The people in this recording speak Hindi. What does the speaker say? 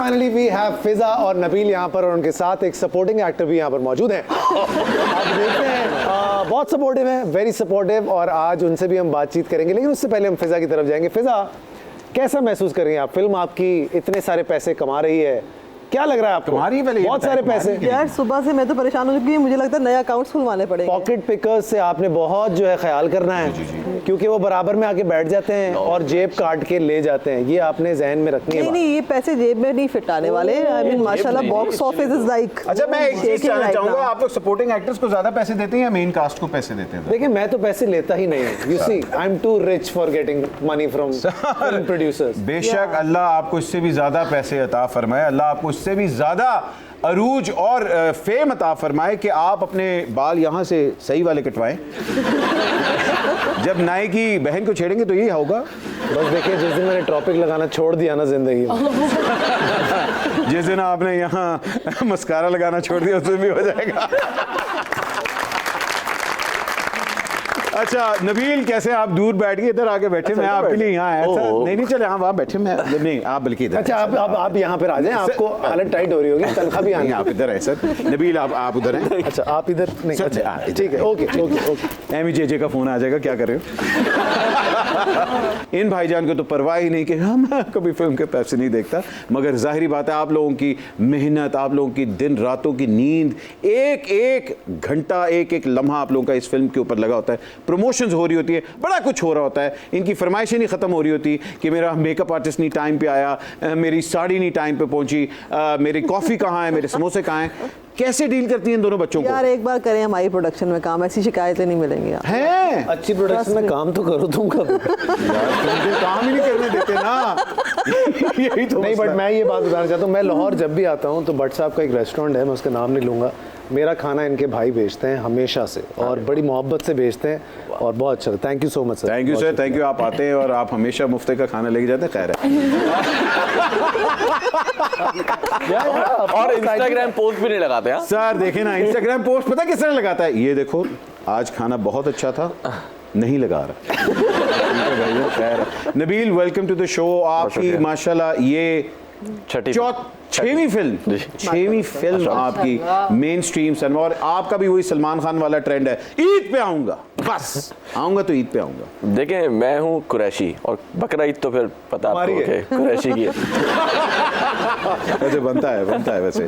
फाइनली वी हैव फिजा और नबील यहाँ पर, और उनके साथ एक सपोर्टिंग एक्टर भी यहाँ पर मौजूद हैं। आप देखते हैं बहुत सपोर्टिव है, वेरी सपोर्टिव, और आज उनसे भी हम बातचीत करेंगे। लेकिन उससे पहले हम फिजा की तरफ जाएंगे। फिजा, कैसा महसूस कर रही हैं आप? फिल्म आपकी इतने सारे पैसे कमा रही है, क्या लग रहा है आपको? बहुत सारे पैसे यार, सुबह से मैं तो परेशान हो चुकी हूँ। मुझे लगता है नए अकाउंट्स खुलवाने पड़ेंगे। पॉकेट पिकर्स से आपने बहुत जो है ख्याल करना है, क्योंकि वो बराबर में आके बैठ जाते हैं और जेब काट के ले जाते हैं। ये आपने जहन में रखनी है। नहीं, ये पैसे जेब में नहीं फिट आने वाले। आई मीन माशाल्लाह, बॉक्स ऑफिस इज लाइक। अच्छा, मैं एक चीज जानना चाहूंगा, आप लोग सपोर्टिंग एक्टर्स को ज्यादा पैसे देते हैं या मेन कास्ट को पैसे देते हैं? देखिए, मैं तो पैसे लेता ही नहीं हूँ। You see, I am too rich for getting money from film producers. बेशक अल्लाह आपको इससे भी ज्यादा पैसे अता फरमाए, अल्लाह आपको इससे भी ज्यादा अरूज और फेम अता फरमाए कि आप अपने बाल यहाँ से सही वाले कटवाएं। जब नाई की बहन को छेड़ेंगे तो यही होगा। बस देखिए, जिस दिन मैंने टॉपिक लगाना छोड़ दिया ना जिंदगी में, जिस दिन आपने यहाँ मस्कारा लगाना छोड़ दिया उस दिन भी हो जाएगा। अच्छा नबील, कैसे आप दूर बैठ गए, इधर आके बैठे? मैं आपके लिए यहाँ आया था। नहीं चले, हाँ वहाँ बैठे। मैं नहीं, आप बल्कि इधर। अच्छा, आप यहाँ पर आ जाएं, आपको हालत टाइट हो रही होगी, तनख्वाह भी आनी। आप इधर है सर। नबील आप उधर हैं। अच्छा, आप इधर नहीं। अच्छा ठीक है, ओके ओके ओके। एमजे का फोन आ जाएगा, क्या कर रहे हो? इन भाईजान को तो परवाह ही नहीं कि हम कभी फिल्म के पैसे नहीं देखता, मगर जाहिर बात है आप लोगों की मेहनत, आप लोगों की दिन रातों की नींद, एक एक घंटा, एक एक लम्हा आप लोगों का इस फिल्म के ऊपर लगा होता है। प्रमोशंस हो रही होती है, बड़ा कुछ हो रहा होता है। इनकी फरमाइशें नहीं ख़त्म हो रही होती कि मेरा मेकअप आर्टिस्ट नहीं टाइम पे आया, मेरी साड़ी नहीं टाइम पे पहुंची, मेरी कॉफ़ी कहाँ है, मेरे समोसे कहाँ हैं। कैसे डील करती हैं इन दोनों बच्चों को? यार, एक बार करें हमारी प्रोडक्शन में काम, ऐसी शिकायतें नहीं मिलेंगी। हैं अच्छी प्रोडक्शन में काम तो करो तुम कब? मुझे काम ही नहीं करने देते ना। यही तो नहीं, बट मैं ये बात बताना चाहता हूँ, मैं लाहौर जब भी आता हूँ तो भट्ट साहब का एक रेस्टोरेंट है, मैं उसका नाम नहीं लूँगा, मेरा खाना इनके भाई बेचते हैं हमेशा से, और बड़ी मोहब्बत से बेचते हैं, और बहुत अच्छा। Thank you so much sir. Thank you sir, thank you. आप आते हैं और आप हमेशा मुफ्त का खाना लेके जाते हैं। खैर है। और इंस्टाग्राम पोस्ट भी नहीं लगाते हैं सर। देखे ना, इंस्टाग्राम पोस्ट पता किस तरह लगाता है? ये देखो, आज खाना बहुत अच्छा था, नहीं लगा रहा। खैर, Nabeel welcome to the show. आपकी माशाल्लाह ये छठवीं फिल्म आपकी मेन स्ट्रीम सन, और आपका भी वही सलमान खान वाला ट्रेंड है, ईद पे आऊंगा, बस आऊंगा तो ईद पे आऊंगा। देखें, मैं हूँ कुरैशी, और बकरा ईद तो फिर पता आपको है कुरैशी की है। वैसे बनता है वैसे।